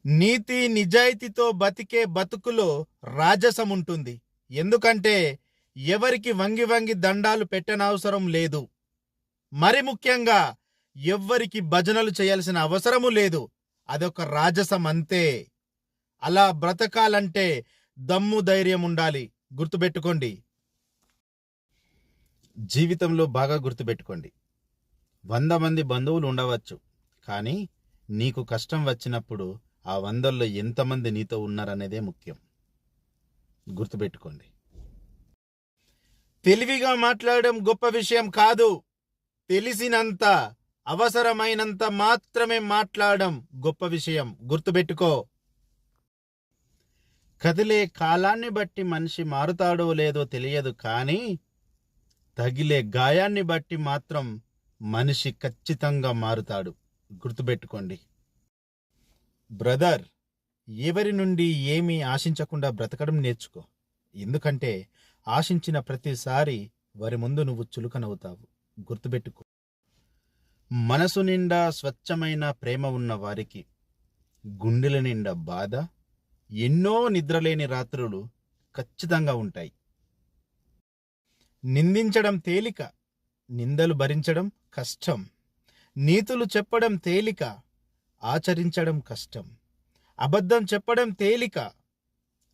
నీతి నిజాయితీతో బతికే బతుకులో రాజసం ఉంటుంది. ఎందుకంటే ఎవరికి వంగి వంగి దండాలు పెట్టనవసరం లేదు. మరి ముఖ్యంగా ఎవ్వరికి భజనలు చేయాల్సిన అవసరము లేదు. అదొక రాజసం అంతే. అలా బ్రతకాలంటే దమ్ము ధైర్యం ఉండాలి. గుర్తుపెట్టుకోండి. జీవితంలో బాగా గుర్తుపెట్టుకోండి. 100 మంది బంధువులు ఉండవచ్చు, కానీ నీకు కష్టం వచ్చినప్పుడు ఆ 100లో ఎంతమంది నీతో ఉన్నారనేదే ముఖ్యం. గుర్తుపెట్టుకోండి. తెలివిగా మాట్లాడడం గొప్ప విషయం కాదు. తెలిసినంత, అవసరమైనంత మాత్రమే మాట్లాడడం గొప్ప విషయం. గుర్తుపెట్టుకో. కదిలే కాలాన్ని బట్టి మనిషి మారుతాడో లేదో తెలియదు, కానీ తగిలే గాయాన్ని బట్టి మాత్రం మనిషి ఖచ్చితంగా మారుతాడు. గుర్తుపెట్టుకోండి. బ్రదర్, ఎవరి నుండి ఏమీ ఆశించకుండా బ్రతకడం నేర్చుకో. ఎందుకంటే ఆశించిన ప్రతిసారి వారి ముందు నువ్వు చులకనవుతావు. గుర్తుపెట్టుకో. మనసు నిండా స్వచ్ఛమైన ప్రేమ ఉన్న వారికి గుండెల నిండా బాధ, ఎన్నో నిద్రలేని రాత్రులు ఖచ్చితంగా ఉంటాయి. నిందించడం తేలిక, నిందలు భరించడం కష్టం. నీతులు చెప్పడం తేలిక, ఆచరించడం కష్టం. అబద్ధం చెప్పడం తేలిక,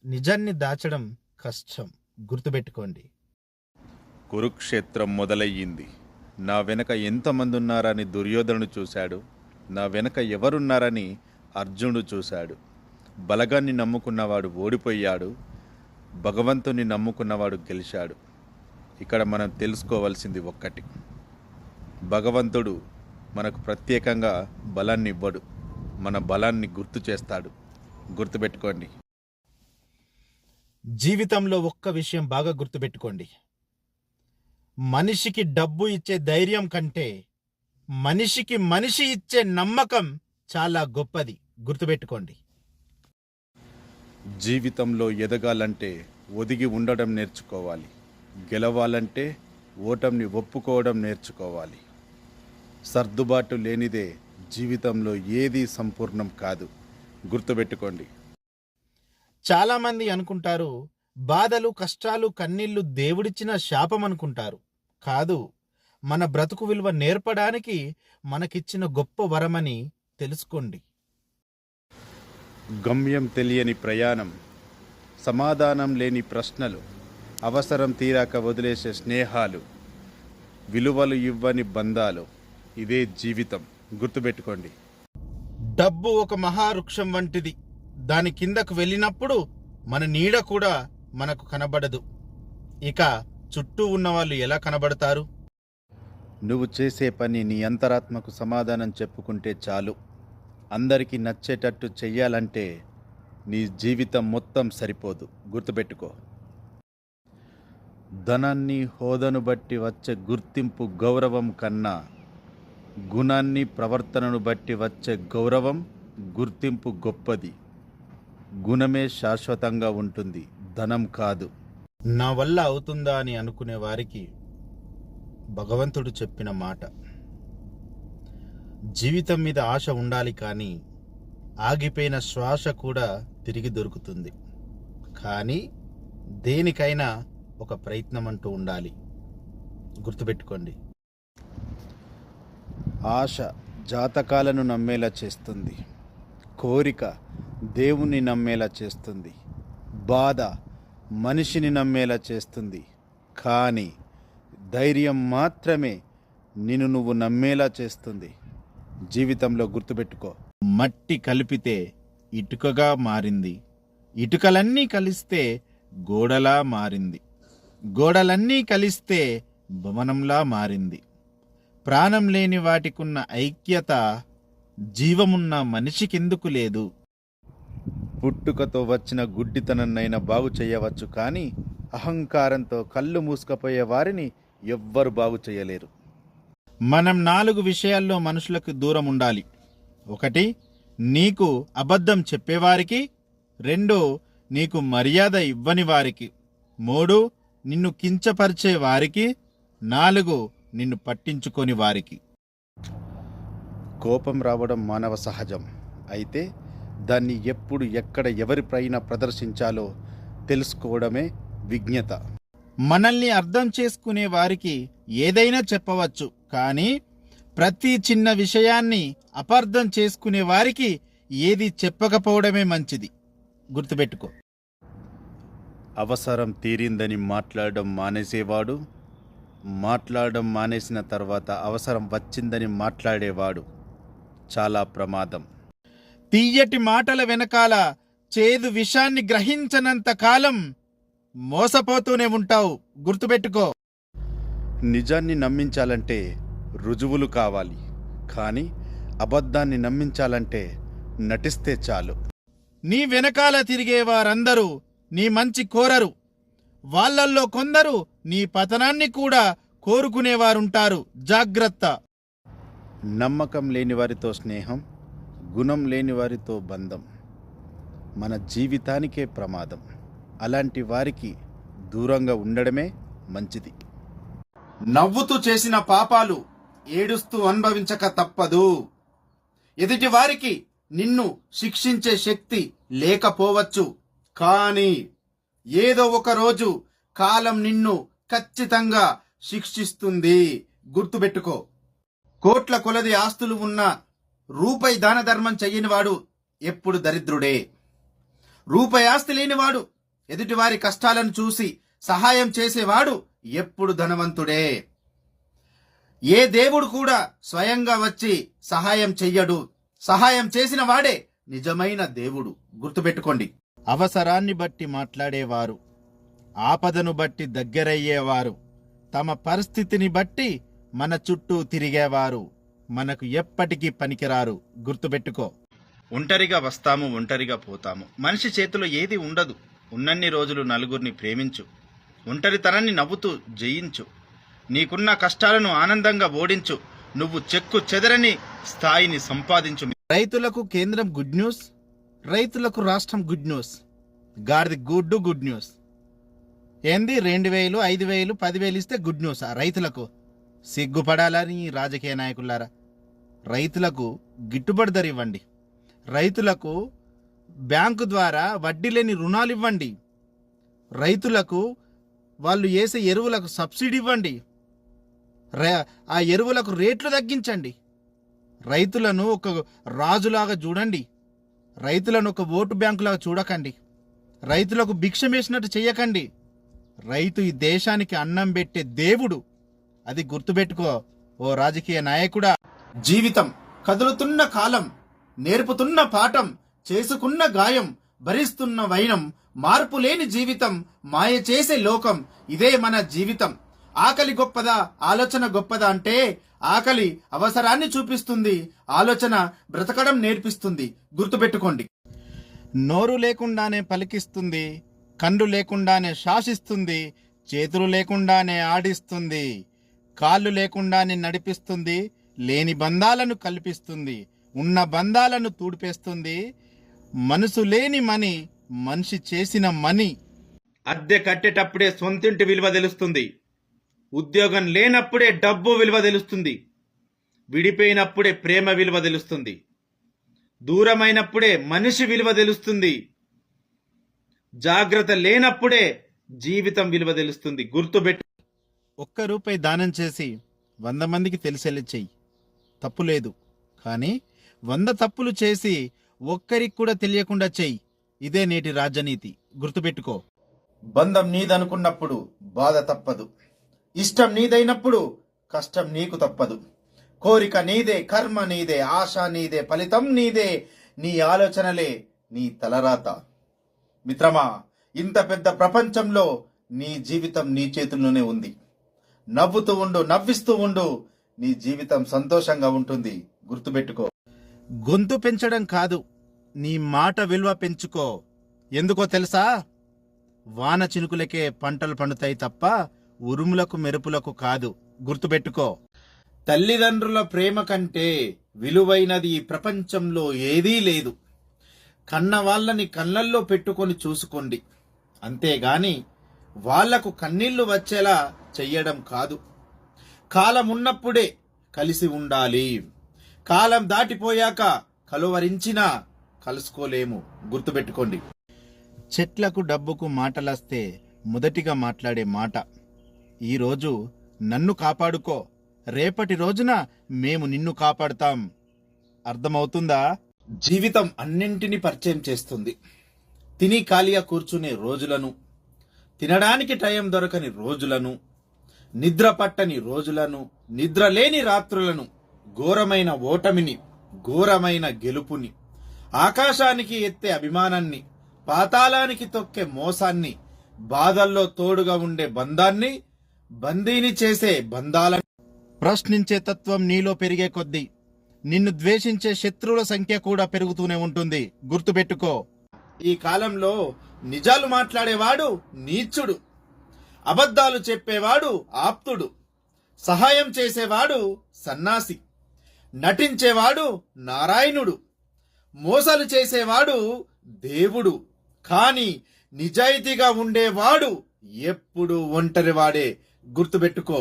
నిజాన్ని దాచడం కష్టం. గుర్తుపెట్టుకోండి. కురుక్షేత్రం మొదలయ్యింది. నా వెనక ఎంతమంది ఉన్నారని దుర్యోధనుడు చూశాడు. నా వెనక ఎవరున్నారని అర్జునుడు చూశాడు. బలగాన్ని నమ్ముకున్నవాడు ఓడిపోయాడు, భగవంతుని నమ్ముకున్నవాడు గెలిచాడు. ఇక్కడ మనం తెలుసుకోవాల్సింది ఒక్కటి: భగవంతుడు మనకు ప్రత్యేకంగా బలాన్ని ఇవ్వడు, మన బలాన్ని గుర్తు చేస్తాడు. గుర్తుపెట్టుకోండి. జీవితంలో ఒక్క విషయం బాగా గుర్తుపెట్టుకోండి. మనిషికి డబ్బు ఇచ్చే ధైర్యం కంటే మనిషికి మనిషి ఇచ్చే నమ్మకం చాలా గొప్పది. గుర్తుపెట్టుకోండి. జీవితంలో ఎదగాలంటే ఒదిగి ఉండడం నేర్చుకోవాలి. గెలవాలంటే ఓటమిని ఒప్పుకోవడం నేర్చుకోవాలి. సర్దుబాటు లేనిదే జీవితంలో ఏదీ సంపూర్ణం కాదు. గుర్తుపెట్టుకోండి. చాలామంది అనుకుంటారు బాధలు, కష్టాలు, కన్నీళ్లు దేవుడిచ్చిన శాపం అనుకుంటారు. కాదు, మన బ్రతుకు విలువ నేర్పడానికి మనకిచ్చిన గొప్ప వరమని తెలుసుకోండి. గమ్యం తెలియని ప్రయాణం, సమాధానం లేని ప్రశ్నలు, అవసరం తీరాక వదిలేసే స్నేహాలు, విలువలు ఇవ్వని బంధాలు, ఇదే జీవితం. గుర్తుపెట్టుకోండి. డబ్బు ఒక మహావృక్షం వంటిది. దాని కిందకు వెళ్ళినప్పుడు మన నీడ కూడా మనకు కనబడదు. ఇక చుట్టూ ఉన్న వాళ్ళు ఎలా కనబడతారు? నువ్వు చేసే పని నీ అంతరాత్మకు సమాధానం చెప్పుకుంటే చాలు. అందరికీ నచ్చేటట్టు చెయ్యాలంటే నీ జీవితం మొత్తం సరిపోదు. గుర్తుపెట్టుకో. ధనాన్ని, హోదాను బట్టి వచ్చే గుర్తింపు, గౌరవం కన్నా గుణాన్ని, ప్రవర్తనను బట్టి వచ్చే గౌరవం, గుర్తింపు గొప్పది. గుణమే శాశ్వతంగా ఉంటుంది, ధనం కాదు. నా వల్ల అవుతుందా అని అనుకునే వారికి భగవంతుడు చెప్పిన మాట: జీవితం మీద ఆశ ఉండాలి, కానీ ఆగిపోయిన శ్వాస కూడా తిరిగి దొరుకుతుంది. కానీ దేనికైనా ఒక ప్రయత్నం అంటూ ఉండాలి. గుర్తుపెట్టుకోండి. ఆశ జాతకాలను నమ్మేలా చేస్తుంది, కోరిక దేవుణ్ణి నమ్మేలా చేస్తుంది, బాధ మనిషిని నమ్మేలా చేస్తుంది. కానీ ధైర్యం మాత్రమే నిన్ను నువ్వు నమ్మేలా చేస్తుంది. జీవితంలో గుర్తుపెట్టుకో. మట్టి కలిపితే ఇటుకగా మారింది, ఇటుకలన్నీ కలిస్తే గోడలా మారింది, గోడలన్నీ కలిస్తే భవనంలా మారింది. ప్రాణం లేని వాటికున్న ఐక్యత జీవమున్న మనిషికెందుకు లేదు? పుట్టుకతో వచ్చిన గుడ్డితనన్నైనా బాగు చేయవచ్చు, కానీ అహంకారంతో కళ్ళు మూసుకపోయే వారిని ఎవ్వరు బాగు చేయలేరు. మనం 4 విషయాల్లో మనుషులకు దూరం ఉండాలి. 1, నీకు అబద్ధం చెప్పేవారికి. 2, నీకు మర్యాద ఇవ్వని వారికి. 3, నిన్ను కించపరిచే వారికి. 4, నిన్ను పట్టించుకొని వారికి. కోపం రావడం మానవ సహజం. అయితే దాన్ని ఎప్పుడు ఎక్కడ ఎవరిపైన ప్రదర్శించాలో తెలుసుకోవడమే విజ్ఞత. మనల్ని అర్థం చేసుకునే వారికి ఏదైనా చెప్పవచ్చు, కానీ ప్రతి చిన్న విషయాన్ని అపార్థం చేసుకునే వారికి ఏది చెప్పకపోవడమే మంచిది. గుర్తుపెట్టుకో. అవసరం తీరిందని మాట్లాడడం మానేసేవాడు, మాట్లాడడం మానేసిన తర్వాత అవసరం వచ్చిందని మాట్లాడేవాడు చాలా ప్రమాదం. తీయటి మాటల వెనకాల చేదు విషాన్ని గ్రహించనంత కాలం మోసపోతూనే ఉంటావు. గుర్తుపెట్టుకో. నిజాన్ని నమ్మించాలంటే రుజువులు కావాలి, కానీ అబద్ధాన్ని నమ్మించాలంటే నటిస్తే చాలు. నీ వెనకాల తిరిగే వారందరూ నీ మంచి కోరరు. వాళ్ళల్లో కొందరు నీ పతనాన్ని కూడా కోరుకునేవారుంటారు. జాగ్రత్త. నమ్మకం లేని వారితో స్నేహం, గుణం లేని వారితో బంధం మన జీవితానికే ప్రమాదం. అలాంటి వారికి దూరంగా ఉండడమే మంచిది. నవ్వుతూ చేసిన పాపాలు ఏడుస్తూ అనుభవించక తప్పదు. ఎదుటి వారికి నిన్ను శిక్షించే శక్తి లేకపోవచ్చు, కానీ ఏదో ఒక రోజు కాలం నిన్ను ఖచ్చితంగా శిక్షిస్తుంది. గుర్తుపెట్టుకో. కోట్ల కొలది ఆస్తులు ఉన్న రూపాయి దాన ధర్మం చెయ్యనివాడు ఎప్పుడు దరిద్రుడే. రూపాయి ఆస్తి లేనివాడు ఎదుటివారి కష్టాలను చూసి సహాయం చేసేవాడు ఎప్పుడు ధనవంతుడే. ఏ దేవుడు కూడా స్వయంగా వచ్చి సహాయం చెయ్యడు. సహాయం చేసిన వాడే నిజమైన దేవుడు. గుర్తుపెట్టుకోండి. అవసరాన్ని బట్టి మాట్లాడేవారు, ఆపదను బట్టి దగ్గరయ్యేవారు, తమ పరిస్థితిని బట్టి మన చుట్టూ తిరిగేవారు మనకు ఎప్పటికీ పనికిరారు. గుర్తుపెట్టుకో. ఒంటరిగా వస్తాము, ఒంటరిగా పోతాము. మనిషి చేతిలో ఏది ఉండదు. ఉన్నన్ని రోజులు నలుగురిని ప్రేమించు. ఒంటరితనాన్ని నవ్వుతూ జయించు. నీకున్న కష్టాలను ఆనందంగా ఓడించు. నువ్వు చెక్కు చెదరని స్థాయిని సంపాదించు. రైతులకు కేంద్రం గుడ్ న్యూస్, రైతులకు రాష్ట్రం గుడ్ న్యూస్. గాడిది గుడ్ న్యూస్ ఏంది? 2000, 5000, 10,000 ఇస్తే గుడ్ న్యూస్ రైతులకు? సిగ్గుపడాలని రాజకీయ నాయకులారా. రైతులకు గిట్టుబాటు ధర ఇవ్వండి. రైతులకు బ్యాంకు ద్వారా వడ్డీ లేని రుణాలు ఇవ్వండి. రైతులకు వాళ్ళు వేసే ఎరువులకు సబ్సిడీ ఇవ్వండి. ఆ ఎరువులకు రేట్లు తగ్గించండి. రైతులను ఒక రాజులాగా చూడండి. రైతులను ఒక ఓటు బ్యాంకులాగా చూడకండి. రైతులకు భిక్షం వేసినట్టు చెయ్యకండి. రైతు ఈ దేశానికి అన్నం పెట్టే దేవుడు. అది గుర్తుపెట్టుకో ఓ రాజకీయ నాయకుడా. జీవితం కదులుతున్న కాలం, నేర్పుతున్న పాఠం, చేసుకున్న గాయం, భరిస్తున్న వైనం, మార్పు లేని జీవితం, మాయ చేసే లోకం. ఇదే మన జీవితం. ఆకలి గొప్పదా, ఆలోచన గొప్పదా అంటే ఆకలి అవసరాన్ని చూపిస్తుంది, ఆలోచన బ్రతకడం నేర్పిస్తుంది. గుర్తుపెట్టుకోండి. నోరు లేకుండానే పలికిస్తుంది, కళ్ళు లేకుండానే శాసిస్తుంది, చేతులు లేకుండానే ఆడిస్తుంది, కాళ్ళు లేకుండానే నడిపిస్తుంది, లేని బంధాలను కల్పిస్తుంది, ఉన్న బంధాలను తూడిపేస్తుంది. మనసు లేని మని మనిషి చేసిన మని. అద్దె కట్టేటప్పుడే సొంతింటి విలువ తెలుస్తుంది. ఉద్యోగం లేనప్పుడే డబ్బు విలువ తెలుస్తుంది. విడిపోయినప్పుడే ప్రేమ విలువ తెలుస్తుంది. దూరమైనప్పుడే మనిషి విలువ తెలుస్తుంది. జాగ్రత్త లేనప్పుడే జీవితం విలువ తెలుస్తుంది. గుర్తుపెట్టు. ₹1 దానం చేసి 100 మందికి తెలిసేలా చెయ్యి, తప్పు లేదు. కానీ 100 తప్పులు చేసి ఒక్కరికి కూడా తెలియకుండా చెయ్యి. ఇదే నేటి రాజనీతి. గుర్తుపెట్టుకో. బంధం నీదనుకున్నప్పుడు బాధ తప్పదు. ఇష్టం నీదైనప్పుడు కష్టం నీకు తప్పదు. కోరిక నీదే, కర్మ నీదే, ఆశ నీదే, ఫలితం నీదే. నీ ఆలోచనలే నీ తలరాత. మిత్రమా, ఇంత పెద్ద ప్రపంచంలో నీ జీవితం నీ చేతుల్లోనే ఉంది. నవ్వుతూ ఉండు, నవ్విస్తూ ఉండు. నీ జీవితం సంతోషంగా ఉంటుంది. గుర్తుపెట్టుకో. గొంతు పెంచడం కాదు, నీ మాట విలువ పెంచుకో. ఎందుకో తెలుసా? వాన చినుకులకే పంటలు పండుతాయి తప్ప ఉరుములకు మెరుపులకు కాదు. గుర్తుపెట్టుకో. తల్లిదండ్రుల ప్రేమ కంటే విలువైనది ఈ ప్రపంచంలో ఏదీ లేదు. కన్న వాళ్ళని కళ్ళల్లో పెట్టుకొని చూసుకోండి, అంతేగాని వాళ్లకు కన్నీళ్లు వచ్చేలా చెయ్యడం కాదు. కాలం ఉన్నప్పుడే కలిసి ఉండాలి. కాలం దాటిపోయాక కలువరించిన కలుసుకోలేము. గుర్తుపెట్టుకోండి. చెట్లకు డబ్బుకు మాటలస్తే మొదటిగా మాట్లాడే మాట, ఈరోజు నన్ను కాపాడుకో, రేపటి రోజున మేము నిన్ను కాపాడుతాం. అర్థమవుతుందా? జీవితం అన్నింటినీ పరిచయం చేస్తుంది. తిని ఖాళీగా కూర్చునే రోజులను, తినడానికి టైం దొరకని రోజులను, నిద్ర పట్టని రోజులను, నిద్ర లేని రాత్రులను, ఘోరమైన ఓటమిని, ఘోరమైన గెలుపుని, ఆకాశానికి ఎత్తే అభిమానాన్ని, పాతాళానికి తొక్కే మోసాన్ని, బాధల్లో తోడుగా ఉండే బంధాన్ని, బందీని చేసే బంధాలను. ప్రశ్నించే తత్వం నీలో పెరిగే కొద్దీ నిన్ను ద్వేషించే శత్రువుల సంఖ్య కూడా పెరుగుతూనే ఉంటుంది. గుర్తుపెట్టుకో. ఈ కాలంలో నిజాలు మాట్లాడేవాడు నీచుడు, అబద్ధాలు చెప్పేవాడు ఆప్తుడు, సహాయం చేసేవాడు సన్నాసి, నటించేవాడు నారాయణుడు, మోసాలు చేసేవాడు దేవుడు. కానీ నిజాయితీగా ఉండేవాడు ఎప్పుడు ఒంటరివాడే. గుర్తుపెట్టుకో.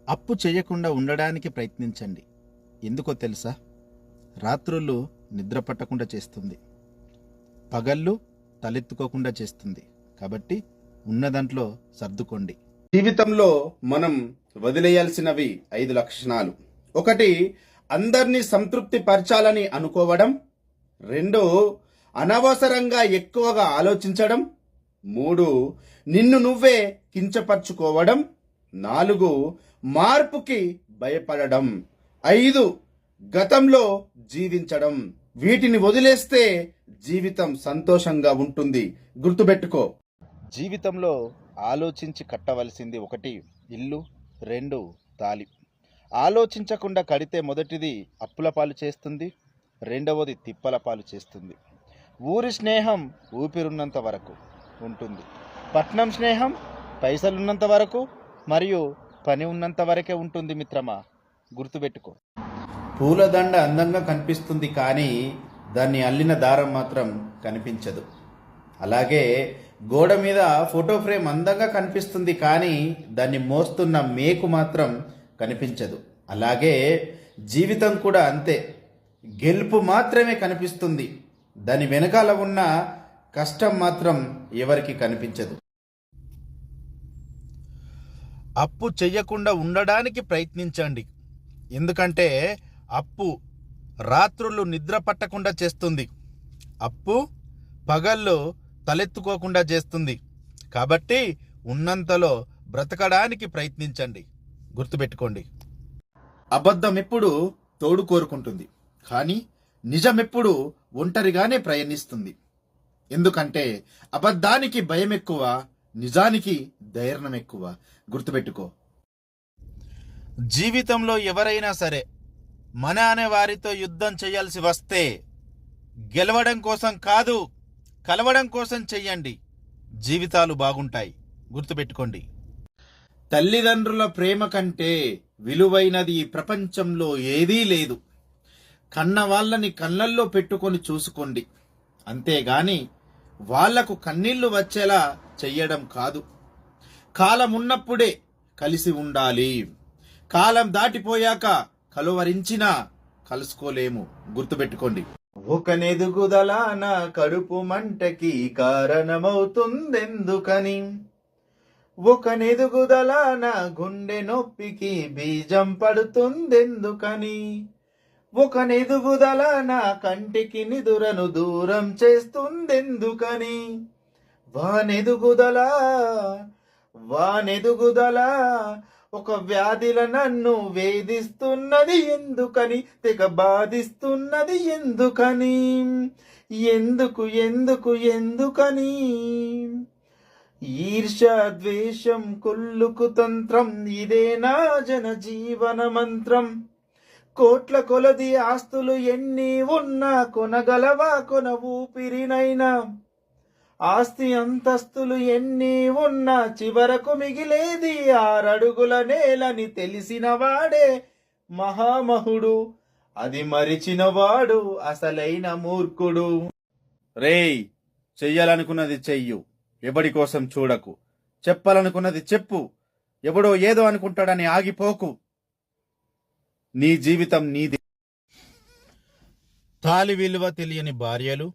అప్పు చేయకుండా ఉండడానికి ప్రయత్నించండి. ఎందుకో తెలుసా? రాత్రులు నిద్ర పట్టకుండా చేస్తుంది, పగళ్ళు తలెత్తుకోకుండా చేస్తుంది. కాబట్టి ఉన్నదంట్లో సర్దుకోండి. జీవితంలో మనం వదిలేయాల్సినవి 5 లక్షణాలు. 1, అందరినీ సంతృప్తి పరచాలని అనుకోవడం. 2, అనవసరంగా ఎక్కువగా ఆలోచించడం. 3, నిన్ను నువ్వే కించపరుచుకోవడం. 4, మార్పుకి భయపడడం. 5, గతంలో జీవించడం. వీటిని వదిలేస్తే జీవితం సంతోషంగా ఉంటుంది. గుర్తుపెట్టుకో. జీవితంలో ఆలోచించి కట్టవలసింది 1 ఇల్లు, 2 తాళి. ఆలోచించకుండా కడితే మొదటిది అప్పుల పాలు చేస్తుంది, రెండవది తిప్పల పాలు చేస్తుంది. ఊరి స్నేహం ఊపిరున్నంత వరకు ఉంటుంది, పట్నం స్నేహం పైసలున్నంత వరకు మరియు పని ఉన్నంత వరకే ఉంటుంది మిత్రమా. గుర్తుపెట్టుకో. పూలదండ అందంగా కనిపిస్తుంది, కానీ దాన్ని అల్లిన దారం మాత్రం కనిపించదు. అలాగే గోడ మీద ఫోటో ఫ్రేమ్ అందంగా కనిపిస్తుంది, కానీ దాన్ని మోస్తున్న మేకు మాత్రం కనిపించదు. అలాగే జీవితం కూడా అంతే. గెలుపు మాత్రమే కనిపిస్తుంది, దాని వెనకాల ఉన్న కష్టం మాత్రం ఎవరికి కనిపించదు. అప్పు చెయ్యకుండా ఉండడానికి ప్రయత్నించండి. ఎందుకంటే అప్పు రాత్రులు నిద్ర పట్టకుండా చేస్తుంది, అప్పు పగళ్ళు తలెత్తుకోకుండా చేస్తుంది. కాబట్టి ఉన్నంతలో బ్రతకడానికి ప్రయత్నించండి. గుర్తుపెట్టుకోండి. అబద్ధం ఎప్పుడు తోడు కోరుకుంటుంది, కానీ నిజం ఎప్పుడు ఒంటరిగానే ప్రయాణిస్తుంది. ఎందుకంటే అబద్ధానికి భయం ఎక్కువ, నిజానికి ధైర్యం ఎక్కువ. గుర్తుపెట్టుకో. జీవితంలో ఎవరైనా సరే మన అనే వారితో యుద్ధం చేయాల్సి వస్తే గెలవడం కోసం కాదు, కలవడం కోసం చెయ్యండి. జీవితాలు బాగుంటాయి. గుర్తుపెట్టుకోండి. తల్లిదండ్రుల ప్రేమ కంటే విలువైనది ఈ ప్రపంచంలో ఏదీ లేదు. కన్న వాళ్ళని కళ్ళల్లో పెట్టుకొని చూసుకోండి, అంతేగాని వాళ్లకు కన్నీళ్లు వచ్చేలా చెయ్యడం కాదు. కాలం ఉన్నప్పుడే కలిసి ఉండాలి. కాలం దాటిపోయాక కలువరించినా కలుసుకోలేము. గుర్తుపెట్టుకోండి. ఒక నెదుగుదల నా కడుపు మంటకి కారణమవుతుందెందుకని, ఒక నెదుగుదల నా గుండె నొప్పికి బీజం పడుతుందెందుకని, ఒక నెదుగుదల నా కంటికి నిదురను దూరం చేస్తుందెందుకని, వానెదుగుదల ఒక వ్యాధిల నన్ను వేధిస్తున్నది ఎందుకని, తెగ బాధిస్తున్నది ఎందుకని, ఎందుకని ఈర్ష్య ద్వేషం కుళ్ళుకు తంత్రం, ఇదే నా జనజీవన మంత్రం. కోట్ల కొలది ఆస్తులు ఎన్ని ఉన్నా కొనగలవా కొన ఊపిరినైనా, ఆస్తి అంతస్తులు ఎన్ని ఉన్నా చివరకు మిగిలేది 6 అడుగుల నేలని తెలిసిన వాడే మహామహుడు, అది మరిచినవాడు అసలైన మూర్ఖుడు. రేయ్, చెయ్యాలనుకున్నది చెయ్యు, ఎవడి కోసం చూడకు. చెప్పాలనుకున్నది చెప్పు, ఎవడో ఏదో అనుకుంటాడని ఆగిపోకు. నీ జీవితం నీది. తాలి విలువ తెలియని భార్యలు,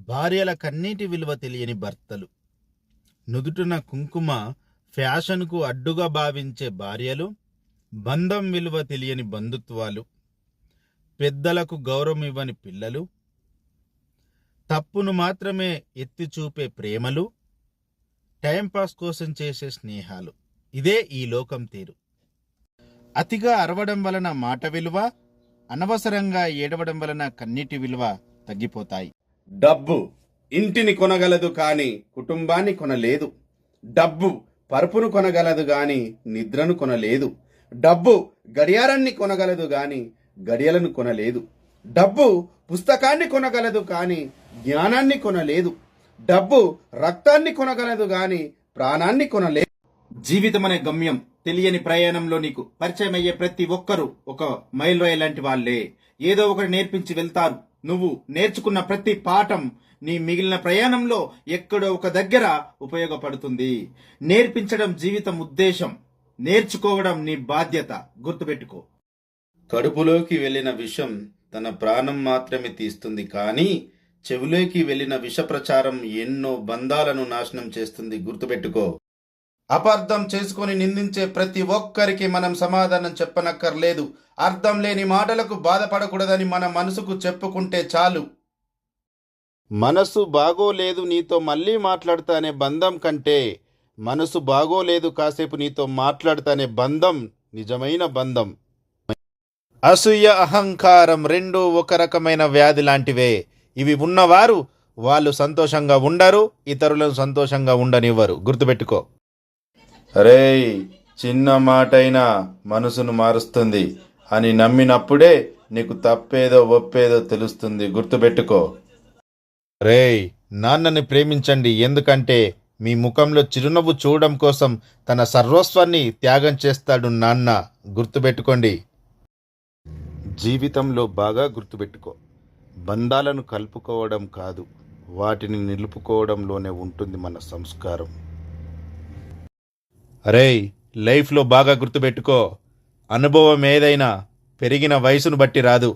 భార్యల కన్నీటి విలువ తెలియని భర్తలు, నుదుటిన కుంకుమ ఫ్యాషన్కు అడ్డుగా భావించే భార్యలు, బంధం విలువ తెలియని బంధుత్వాలు, పెద్దలకు గౌరవం ఇవ్వని పిల్లలు, తప్పును మాత్రమే ఎత్తి చూపే ప్రేమలు, టైంపాస్ కోసం చేసే స్నేహాలు. ఇదే ఈ లోకం తీరు. అతిగా అరవడం వలన మాట విలువ, అనవసరంగా ఏడవడం వలన కన్నీటి విలువ తగ్గిపోతాయి. డబ్బు ఇంటిని కొనగలదు కాని కుటుంబాన్ని కొనలేదు. డబ్బు పరుపును కొనగలదు గాని నిద్రను కొనలేదు. డబ్బు గడియారాన్ని కొనగలదు గాని గడియలను కొనలేదు. డబ్బు పుస్తకాన్ని కొనగలదు కాని జ్ఞానాన్ని కొనలేదు. డబ్బు రక్తాన్ని కొనగలదు గాని ప్రాణాన్ని కొనలేదు. జీవితం అనే గమ్యం తెలియని ప్రయాణంలో నీకు పరిచయం అయ్యే ప్రతి ఒక్కరూ ఒక మైల్ రాయి లాంటి వాళ్ళే. ఏదో ఒకటి నేర్పించి వెళ్తారు. నువ్వు నేర్చుకున్న ప్రతి పాఠం నీ మిగిలిన ప్రయాణంలో ఎక్కడో ఒక దగ్గర ఉపయోగపడుతుంది. నేర్పించడం జీవితం ఉద్దేశం, నేర్చుకోవడం నీ బాధ్యత. గుర్తుపెట్టుకో. కడుపులోకి వెళ్ళిన విషం తన ప్రాణం మాత్రమే తీస్తుంది, కానీ చెవిలోకి వెళ్ళిన విష ప్రచారం ఎన్నో బంధాలను నాశనం చేస్తుంది. గుర్తుపెట్టుకో. అపార్థం చేసుకొని నిందించే ప్రతి ఒక్కరికి మనం సమాధానం చెప్పనక్కర్లేదు. అర్థం లేని మాటలకు బాధపడకూడదని మన మనసుకు చెప్పుకుంటే చాలు. మనసు బాగోలేదు నీతో మళ్ళీ మాట్లాడతానే బంధం కంటే, మనసు బాగోలేదు కాసేపు నీతో మాట్లాడతానే బంధం నిజమైన బంధం. అసూయ, అహంకారం రెండూ ఒక రకమైన వ్యాధి లాంటివే. ఇవి ఉన్నవారు వాళ్ళు సంతోషంగా ఉండరు, ఇతరులను సంతోషంగా ఉండనివ్వరు. గుర్తుపెట్టుకో. రేయ్, చిన్న మాటైనా మనసును మారుస్తుంది అని నమ్మినప్పుడే నీకు తప్పేదో ఒప్పేదో తెలుస్తుంది. గుర్తుపెట్టుకో. రేయ్, నాన్నని ప్రేమించండి, ఎందుకంటే మీ ముఖంలో చిరునవ్వు చూడడం కోసం తన సర్వస్వాన్ని త్యాగం చేస్తాడు నాన్న. గుర్తుపెట్టుకోండి. జీవితంలో బాగా గుర్తుపెట్టుకో, బంధాలను కలుపుకోవడం కాదు, వాటిని నిలుపుకోవడంలోనే ఉంటుంది మన సంస్కారం. రేయ్, లైఫ్లో బాగా గుర్తుపెట్టుకో, అనుభవం ఏదైనా పెరిగిన వయసును బట్టి రాదు,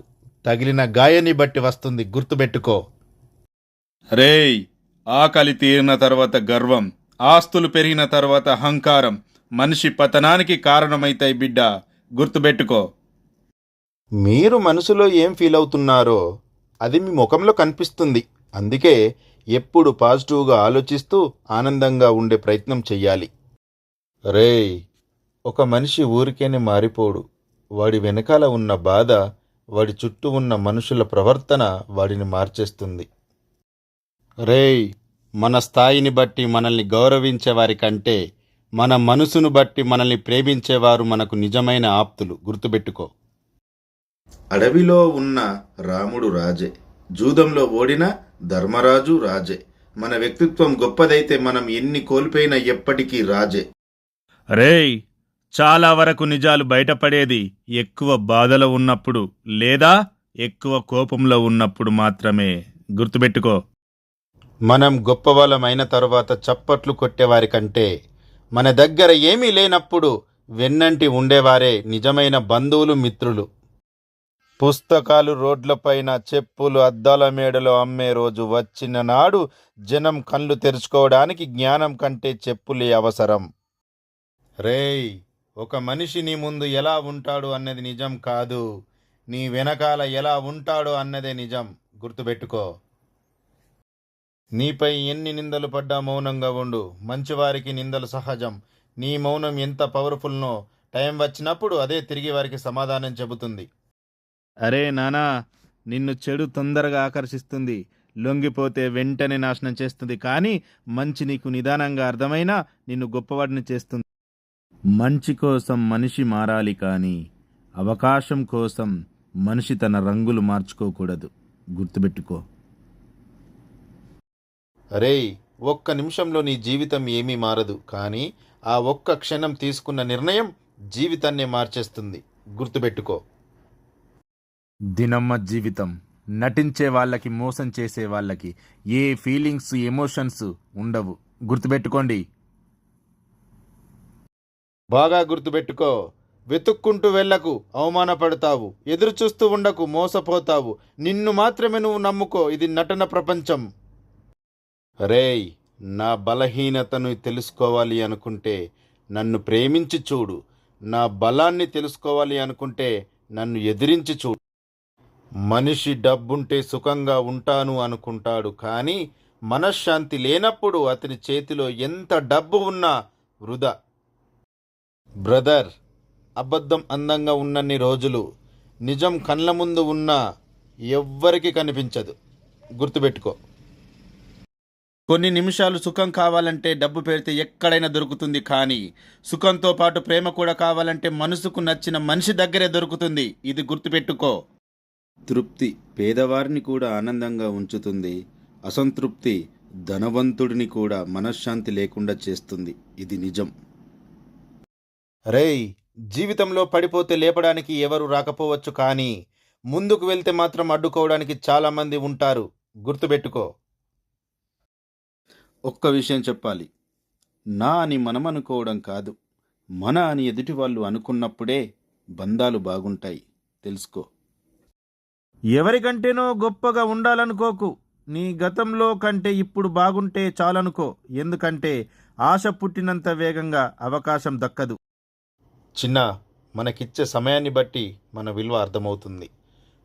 తగిలిన గాయాన్ని బట్టి వస్తుంది. గుర్తుపెట్టుకో. రేయ్, ఆకలి తీరిన తర్వాత గర్వం, ఆస్తులు పెరిగిన తర్వాత అహంకారం మనిషి పతనానికి కారణమైతాయి బిడ్డ. గుర్తుపెట్టుకో. మీరు మనసులో ఏం ఫీల్ అవుతున్నారో అది మీ ముఖంలో కనిపిస్తుంది. అందుకే ఎప్పుడు పాజిటివ్గా ఆలోచిస్తూ ఆనందంగా ఉండే ప్రయత్నం చెయ్యాలి. రేయ్, ఒక మనిషి ఊరికేనే మారిపోడు. వాడి వెనకాల ఉన్న బాధ, వాడి చుట్టూ ఉన్న మనుషుల ప్రవర్తన వాడిని మార్చేస్తుంది. రేయ్, మన స్థాయిని బట్టి మనల్ని గౌరవించేవారి కంటే మన మనసును బట్టి మనల్ని ప్రేమించేవారు మనకు నిజమైన ఆప్తులు. గుర్తుపెట్టుకో. అడవిలో ఉన్న రాముడు రాజే, జూదంలో ఓడిన ధర్మరాజు రాజే. మన వ్యక్తిత్వం గొప్పదైతే మనం ఎన్ని కోల్పోయినా ఎప్పటికీ రాజే. రేయ్, చాలా వరకు నిజాలు బయటపడేది ఎక్కువ బాధలో ఉన్నప్పుడు లేదా ఎక్కువ కోపంలో ఉన్నప్పుడు మాత్రమే. గుర్తుపెట్టుకో. మనం గొప్పవాళ్ళమైన తరువాత చప్పట్లు కొట్టేవారి కంటే మన దగ్గర ఏమీ లేనప్పుడు వెన్నంటి ఉండేవారే నిజమైన బంధువులు, మిత్రులు. పుస్తకాలు రోడ్లపైన, చెప్పులు అద్దాల మేడలో అమ్మే రోజు వచ్చిన నాడు జనం కళ్ళు తెరుచుకోవడానికి జ్ఞానం కంటే చెప్పులే అవసరం. రేయ్, ఒక మనిషి నీ ముందు ఎలా ఉంటాడు అన్నది నిజం కాదు, నీ వెనకాల ఎలా ఉంటాడో అన్నదే నిజం. గుర్తుపెట్టుకో. నీపై ఎన్ని నిందలు పడ్డా మౌనంగా ఉండు. మంచివారికి నిందలు సహజం. నీ మౌనం ఎంత పవర్ఫుల్నో టైం వచ్చినప్పుడు అదే తిరిగి వారికి సమాధానం చెబుతుంది. అరే నానా, నిన్ను చెడు తొందరగా ఆకర్షిస్తుంది, లొంగిపోతే వెంటనే నాశనం చేస్తుంది. కానీ మంచి నీకు నిదానంగా అర్థమైనా నిన్ను గొప్పవాడిని చేస్తుంది. మంచి కోసం మనిషి మారాలి, కానీ అవకాశం కోసం మనిషి తన రంగులు మార్చుకోకూడదు. గుర్తుపెట్టుకో. రేయ్, ఒక్క నిమిషంలో నీ జీవితం ఏమీ మారదు, కానీ ఆ ఒక్క క్షణం తీసుకున్న నిర్ణయం జీవితాన్నే మార్చేస్తుంది. గుర్తుపెట్టుకో. దినమ్మ జీవితం. నటించే వాళ్ళకి, మోసం చేసే వాళ్ళకి ఏ ఫీలింగ్స్, ఎమోషన్స్ ఉండవు. గుర్తుపెట్టుకోండి. బాగా గుర్తుపెట్టుకో. వెతుక్కుంటూ వెళ్ళకు, అవమానపడతావు. ఎదురు చూస్తూ ఉండకు, మోసపోతావు. నిన్ను మాత్రమే నువ్వు నమ్ముకో. ఇది నటన ప్రపంచం. రేయ్, నా బలహీనతను తెలుసుకోవాలి అనుకుంటే నన్ను ప్రేమించి చూడు. నా బలాన్ని తెలుసుకోవాలి అనుకుంటే నన్ను ఎదిరించి చూడు. మనిషి డబ్బుంటే సుఖంగా ఉంటాను అనుకుంటాడు, కానీ మనశ్శాంతి లేనప్పుడు అతని చేతిలో ఎంత డబ్బు ఉన్నా వృధా. బ్రదర్, అబద్ధం అందంగా ఉన్నన్ని రోజులు నిజం కళ్ళ ముందు ఉన్నా ఎవ్వరికి కనిపించదు. గుర్తుపెట్టుకో. కొన్ని నిమిషాలు సుఖం కావాలంటే డబ్బు పెడితే ఎక్కడైనా దొరుకుతుంది, కానీ సుఖంతో పాటు ప్రేమ కూడా కావాలంటే మనసుకు నచ్చిన మనిషి దగ్గరే దొరుకుతుంది. ఇది గుర్తుపెట్టుకో. తృప్తి పేదవారిని కూడా ఆనందంగా ఉంచుతుంది. అసంతృప్తి ధనవంతుడిని కూడా మనశ్శాంతి లేకుండా చేస్తుంది. ఇది నిజం. రేయ్, జీవితంలో పడిపోతే లేపడానికి ఎవరు రాకపోవచ్చు, కానీ ముందుకు వెళ్తే మాత్రం అడ్డుకోవడానికి చాలామంది ఉంటారు. గుర్తుపెట్టుకో. ఒక్క విషయం చెప్పాలి. నా అని మనం అనుకోవడం కాదు, మన అని ఎదుటి వాళ్ళు అనుకున్నప్పుడే బంధాలు బాగుంటాయి. తెలుసుకో. ఎవరికంటేనో గొప్పగా ఉండాలనుకోకు. నీ గతంలో కంటే ఇప్పుడు బాగుంటే చాలనుకో. ఎందుకంటే ఆశ పుట్టినంత వేగంగా అవకాశం దక్కదు. చిన్న, మనకిచ్చే సమయాన్ని బట్టి మన విలువ అర్థమవుతుంది.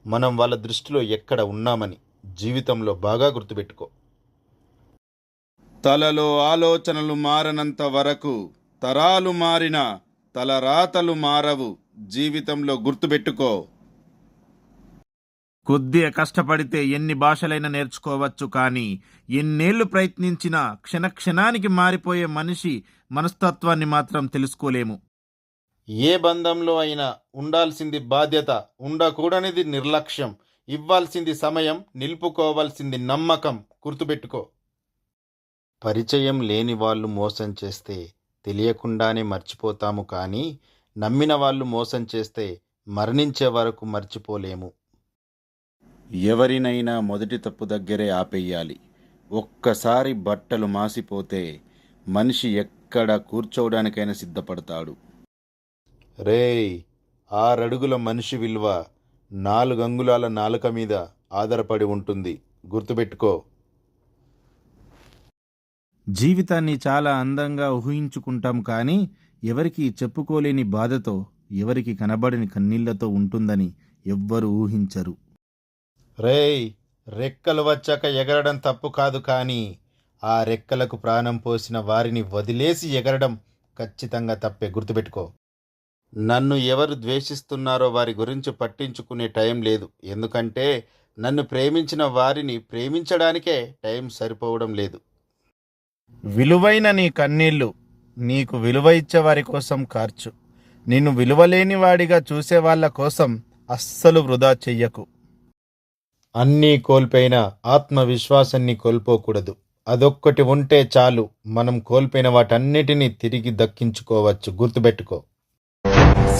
మనం వాళ్ళ దృష్టిలో ఎక్కడ ఉన్నామని జీవితంలో బాగా గుర్తుపెట్టుకో. తలలో ఆలోచనలు మారనంత వరకు తరాలు మారిన తలరాతలు మారవు. జీవితంలో గుర్తుపెట్టుకో. కొద్దిగా కష్టపడితే ఎన్ని భాషలైనా నేర్చుకోవచ్చు, కానీ ఎన్నేళ్లు ప్రయత్నించినా క్షణానికి మారిపోయే మనిషి మనస్తత్వాన్ని మాత్రం తెలుసుకోలేము. ఏ బంధంలో అయినా ఉండాల్సింది బాధ్యత, ఉండకూడనిది నిర్లక్ష్యం, ఇవ్వాల్సింది సమయం, నిలుపుకోవాల్సింది నమ్మకం. గుర్తుపెట్టుకో. పరిచయం లేని వాళ్ళు మోసం చేస్తే తెలియకుండానే మర్చిపోతాము, కానీ నమ్మిన వాళ్ళు మోసం చేస్తే మరణించే వరకు మర్చిపోలేము. ఎవరినైనా మొదటి తప్పు దగ్గరే ఆపేయాలి. ఒక్కసారి బట్టలు మాసిపోతే మనిషి ఎక్కడ కూర్చోవడానికైనా సిద్ధపడతాడు. రేయ్, 6 అడుగుల మనిషి విలువ 4 అంగుళాల నాలుక మీద ఆధారపడి ఉంటుంది. గుర్తుపెట్టుకో. జీవితాన్ని చాలా అందంగా ఊహించుకుంటాం, కానీ ఎవరికి చెప్పుకోలేని బాధతో, ఎవరికి కనబడని కన్నీళ్లతో ఉంటుందని ఎవ్వరూ ఊహించరు. రేయ్, రెక్కలు వచ్చాక ఎగరడం తప్పు కాదు, కానీ ఆ రెక్కలకు ప్రాణం పోసిన వారిని వదిలేసి ఎగరడం ఖచ్చితంగా తప్పే. గుర్తుపెట్టుకో. నన్ను ఎవరు ద్వేషిస్తున్నారో వారి గురించి పట్టించుకునే టైం లేదు. ఎందుకంటే నన్ను ప్రేమించిన వారిని ప్రేమించడానికే టైం సరిపోవడం లేదు. విలువైన నీ కన్నీళ్లు నీకు విలువ ఇచ్చే వారి కోసం కార్చు. నిన్ను విలువలేని వాడిగా చూసే వాళ్ళ కోసం అస్సలు వృధా చెయ్యకు. అన్నీ కోల్పోయిన ఆత్మవిశ్వాసాన్ని కోల్పోకూడదు. అదొక్కటి ఉంటే చాలు, మనం కోల్పోయిన వాటన్నిటినీ తిరిగి దక్కించుకోవచ్చు. గుర్తుపెట్టుకో.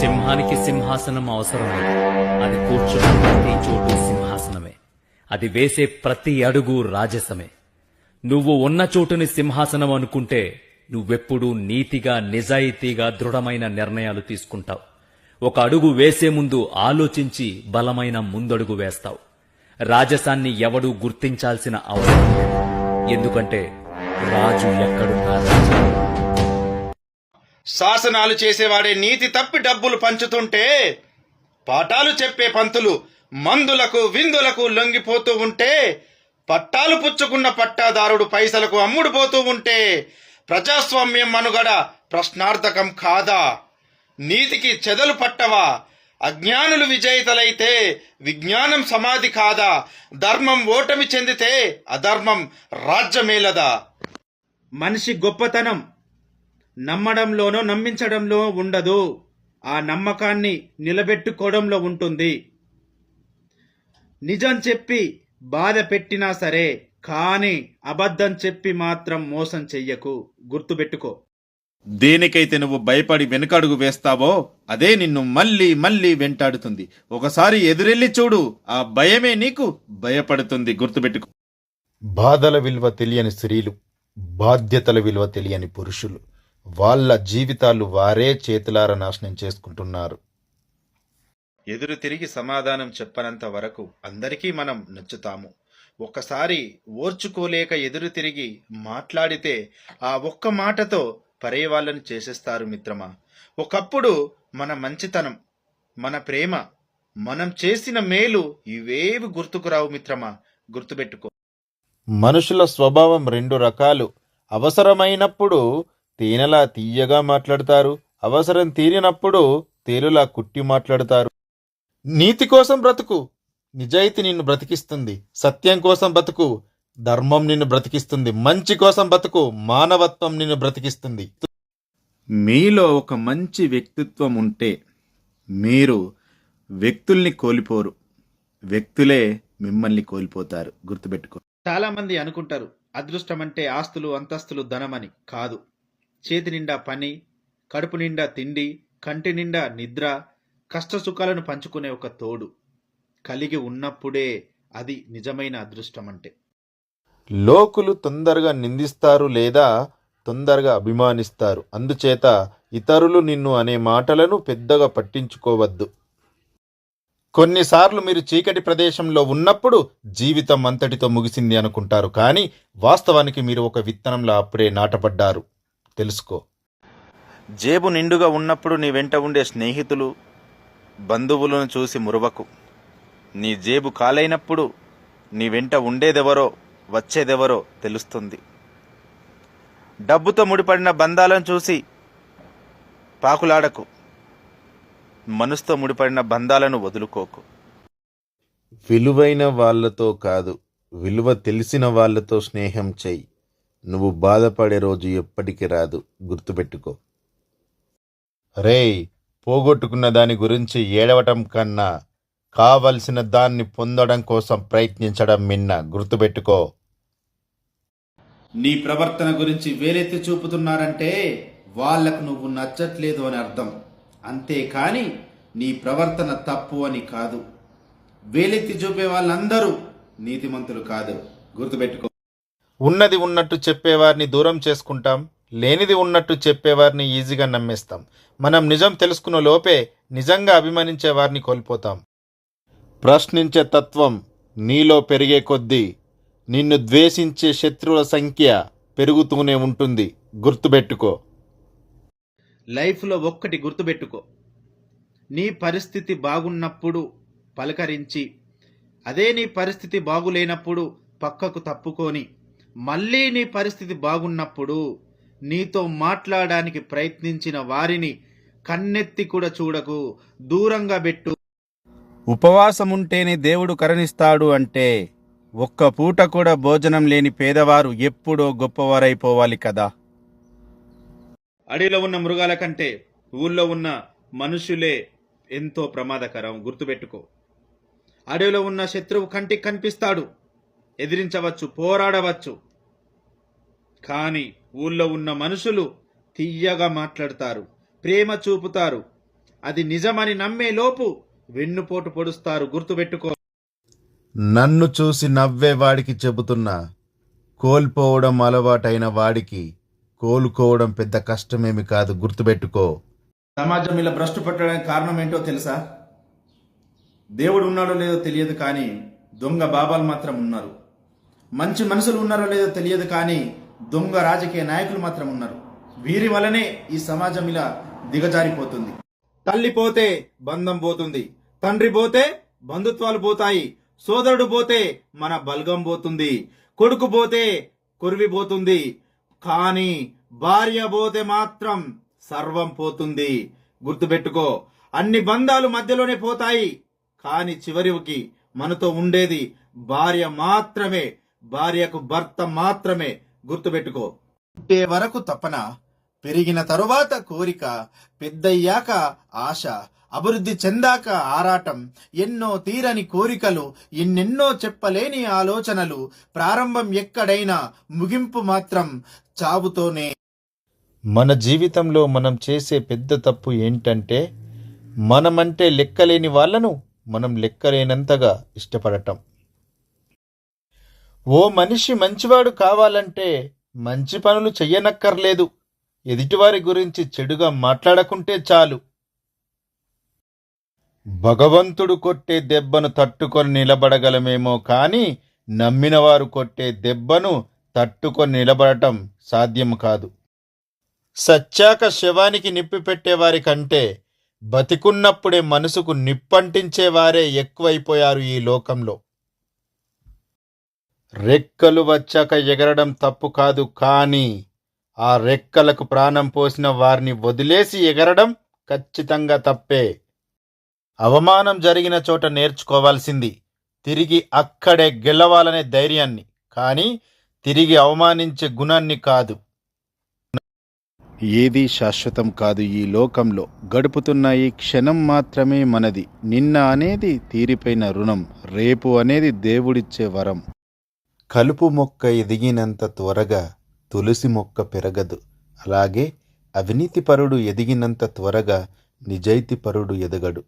సింహానికి సింహాసనం అవసరం లేదు. అది కూర్చున్న ప్రతి చోటు సింహాసనమే. అది వేసే ప్రతి అడుగు రాజసమే. నువ్వు ఉన్న చోటుని సింహాసనం అనుకుంటే నువ్వెప్పుడూ నీతిగా, నిజాయితీగా, దృఢమైన నిర్ణయాలు తీసుకుంటావు. ఒక అడుగు వేసే ముందు ఆలోచించి బలమైన ముందడుగు వేస్తావు. రాజసాన్ని ఎవడూ గుర్తించాల్సిన అవసరం లేదు. ఎందుకంటే రాజు ఎక్కడున్నా రాజు. శాసనాలు చేసేవాడే నీతి తప్పి డబ్బులు పంచుతుంటే, పాఠాలు చెప్పే పంతులు మందులకు విందులకు లొంగిపోతూ ఉంటే, పట్టాలు పుచ్చుకున్న పట్టాదారుడు పైసలకు అమ్ముడుపోతూ ఉంటే ప్రజాస్వామ్యం మనుగడ ప్రశ్నార్థకం కాదా? నీతికి చెదలు పట్టవా? అజ్ఞానులు విజేతలైతే విజ్ఞానం సమాధి కాదా? ధర్మం ఓటమి చెందితే అధర్మం రాజ్యమేలదా? మనిషి గొప్పతనం నమ్మడంలోనో నమ్మించడంలో ఉండదు, ఆ నమ్మకాన్ని నిలబెట్టుకోవడంలో ఉంటుంది. నిజం చెప్పి బాధ పెట్టినా సరే, కానీ అబద్ధం చెప్పి మాత్రం మోసం చెయ్యకు. గుర్తుపెట్టుకో. దేనికైతే నువ్వు భయపడి వెనుకడుగు వేస్తావో అదే నిన్ను మళ్ళీ మళ్ళీ వెంటాడుతుంది. ఒకసారి ఎదురెళ్ళి చూడు, ఆ భయమే నీకు భయపడుతుంది. గుర్తుపెట్టుకో. బాధల విలువ తెలియని స్త్రీలు, బాధ్యతల విలువ తెలియని పురుషులు. వాళ్ళ జీవితాలు వారే చేతులారా నాశనం చేసుకుంటున్నారు. ఎదురు తిరిగి సమాధానం చెప్పనంత వరకు అందరికీ మనం నచ్చుతాము. ఒక్కసారి ఓర్చుకోలేక ఎదురు తిరిగి మాట్లాడితే ఆ ఒక్క మాటతో పరే వాళ్ళని చేసేస్తారు మిత్రమా. ఒకప్పుడు మన మంచితనం, మన ప్రేమ, మనం చేసిన మేలు ఇవేవి గుర్తుకు రావు మిత్రమా. గుర్తుపెట్టుకో. మనుషుల స్వభావం రెండు రకాలు. అవసరమైనప్పుడు తేనెలా తీయగా మాట్లాడతారు, అవసరం తీరినప్పుడు తేలులా కుట్టి మాట్లాడతారు. నీతి కోసం బ్రతుకు, నిజాయితీ నిన్ను బ్రతికిస్తుంది. సత్యం కోసం బతుకు, ధర్మం నిన్ను బ్రతికిస్తుంది. మంచి కోసం బతుకు, మానవత్వం నిన్ను బ్రతికిస్తుంది. మీలో ఒక మంచి వ్యక్తిత్వం ఉంటే మీరు వ్యక్తుల్ని కోల్పోరు, వ్యక్తులే మిమ్మల్ని కోల్పోతారు. గుర్తుపెట్టుకో. చాలా మంది అనుకుంటారు అదృష్టం అంటే ఆస్తులు, అంతస్తులు, ధనమని. కాదు. చేతి నిండా పని, కడుపు నిండా తిండి, కంటి నిండా నిద్ర, కష్ట సుఖాలను పంచుకునే ఒక తోడు కలిగి ఉన్నప్పుడే అది నిజమైన అదృష్టం అంటే. లోకులు తొందరగా నిందిస్తారు లేదా తొందరగా అభిమానిస్తారు. అందుచేత ఇతరులు నిన్ను అనే మాటలను పెద్దగా పట్టించుకోవద్దు. కొన్నిసార్లు మీరు చీకటి ప్రదేశంలో ఉన్నప్పుడు జీవితం అంతటితో ముగిసింది అనుకుంటారు, కానీ వాస్తవానికి మీరు ఒక విత్తనంలో అప్పుడే నాటపడ్డారు. తెలుసుకో. జేబు నిండుగా ఉన్నప్పుడు నీ వెంట ఉండే స్నేహితులు, బంధువులను చూసి మురవకు. నీ జేబు ఖాళైనప్పుడు నీ వెంట ఉండేదెవరో వచ్చేదెవరో తెలుస్తుంది. డబ్బుతో ముడిపడిన బంధాలను చూసి పాకులాడకు. మనసుతో ముడిపడిన బంధాలను వదులుకోకు. విలువైన వాళ్ళతో కాదు, విలువ తెలిసిన వాళ్ళతో స్నేహం చెయ్యి. నువ్వు బాధపడే రోజు ఎప్పటికీ రాదు. గుర్తుపెట్టుకో. రేయ్, పోగొట్టుకున్న దాని గురించి ఏడవటం కన్నా కావలసిన దాన్ని పొందడం కోసం ప్రయత్నించడం మిన్న. గుర్తుపెట్టుకో. నీ ప్రవర్తన గురించి వేలెత్తి చూపుతున్నారంటే వాళ్లకు నువ్వు నచ్చట్లేదు అని అర్థం. అంతేకాని నీ ప్రవర్తన తప్పు అని కాదు. వేలెత్తి చూపే వాళ్ళందరూ నీతిమంతులు కాదు. గుర్తుపెట్టుకో. ఉన్నది ఉన్నట్టు చెప్పేవారిని దూరం చేసుకుంటాం, లేనిది ఉన్నట్టు చెప్పేవారిని ఈజీగా నమ్మేస్తాం. మనం నిజం తెలుసుకున్న లోపే నిజంగా అభిమానించే వారిని కోల్పోతాం. ప్రశ్నించే తత్వం నీలో పెరిగే కొద్దీ నిన్ను ద్వేషించే శత్రువుల సంఖ్య పెరుగుతూనే ఉంటుంది. గుర్తుపెట్టుకో. లైఫ్లో ఒక్కటి గుర్తుపెట్టుకో. నీ పరిస్థితి బాగున్నప్పుడు పలకరించి, అదే నీ పరిస్థితి బాగులేనప్పుడు పక్కకు తప్పుకొని, మళ్ళీ నీ పరిస్థితి బాగున్నప్పుడు నీతో మాట్లాడడానికి ప్రయత్నించిన వారిని కన్నెత్తి కూడా చూడకు, దూరంగా పెట్టు. ఉపవాసముంటేనే దేవుడు కరుణిస్తాడు అంటే ఒక్క పూట కూడా భోజనం లేని పేదవారు ఎప్పుడో గొప్పవారైపోవాలి కదా. అడవిలో ఉన్న మృగాల కంటే ఊళ్ళో ఉన్న మనుషులే ఎంతో ప్రమాదకరం. గుర్తుపెట్టుకో. అడవిలో ఉన్న శత్రువు కంటికి కనిపిస్తాడు, ఎదిరించవచ్చు, పోరాడవచ్చు. కానీ ఊళ్ళో ఉన్న మనుషులు తీయగా మాట్లాడతారు, ప్రేమ చూపుతారు. అది నిజమని నమ్మే లోపు వెన్నుపోటు పొడుస్తారు. గుర్తుపెట్టుకో. నన్ను చూసి నవ్వేవాడికి చెబుతున్నా, కోల్పోవడం అలవాటైన వాడికి కోలుకోవడం పెద్ద కష్టమేమి కాదు. గుర్తుపెట్టుకో. సమాజం ఇలా భ్రష్టు పట్టడానికి కారణం ఏంటో తెలుసా? దేవుడు ఉన్నాడో లేదో తెలియదు, కానీ దొంగ బాబాలు మాత్రం ఉన్నారు. మంచి మనుషులు ఉన్నారో లేదో తెలియదు, కానీ దొంగ రాజకీయ నాయకులు మాత్రం ఉన్నారు. వీరి వలనే ఈ సమాజం ఇలా దిగజారిపోతుంది. తల్లి పోతే బంధం పోతుంది, తండ్రి పోతే బంధుత్వాలు పోతాయి, సోదరుడు పోతే మన బల్గం పోతుంది, కొడుకు పోతే కొరివి పోతుంది, కానీ భార్య పోతే మాత్రం సర్వం పోతుంది. గుర్తుపెట్టుకో. అన్ని బంధాలు మధ్యలోనే పోతాయి, కానీ చివరికి మనతో ఉండేది భార్య మాత్రమే, భార్యకు భర్త మాత్రమే. గుర్తుపెట్టుకో. పుట్టే వరకు తపన, పెరిగిన తరువాత కోరిక, పెద్దయ్యాక ఆశ, అభివృద్ధి చెందాక ఆరాటం, ఎన్నో తీరని కోరికలు, ఎన్నెన్నో చెప్పలేని ఆలోచనలు. ప్రారంభం ఎక్కడైనా ముగింపు మాత్రం చావుతోనే. మన జీవితంలో మనం చేసే పెద్ద తప్పు ఏంటంటే, మనమంటే లెక్కలేని వాళ్ళను మనం లెక్కలేనంతగా ఇష్టపడటం. ఓ మనిషి మంచివాడు కావాలంటే మంచి పనులు చెయ్యనక్కర్లేదు, ఎదుటివారి గురించి చెడుగా మాట్లాడకుంటే చాలు. భగవంతుడు కొట్టే దెబ్బను తట్టుకొని నిలబడగలమేమో కానీ నమ్మినవారు కొట్టే దెబ్బను తట్టుకొని నిలబడటం సాధ్యం కాదు. సచ్చాక శవానికి నిప్పి పెట్టేవారి కంటే బతికున్నప్పుడే మనసుకు నిప్పంటించేవారే ఎక్కువైపోయారు ఈ లోకంలో. రెక్కలు వచ్చాక ఎగరడం తప్పు కాదు, కానీ ఆ రెక్కలకు ప్రాణం పోసిన వారిని వదిలేసి ఎగరడం ఖచ్చితంగా తప్పే. అవమానం జరిగిన చోట నేర్చుకోవాల్సింది తిరిగి అక్కడే గెలవాలనే ధైర్యాన్ని, కానీ తిరిగి అవమానించే గుణాన్ని కాదు. ఏదీ శాశ్వతం కాదు ఈ లోకంలో. గడుపుతున్న ఈ క్షణం మాత్రమే మనది. నిన్న అనేది తీరిపోయిన రుణం, రేపు అనేది దేవుడిచ్చే వరం. కలుపు మొక్క ఎదిగినంత త్వరగా తులసి మొక్క పెరగదు. అలాగే అవినీతిపరుడు ఎదిగినంత త్వరగా నిజాయితీపరుడు ఎదగడు.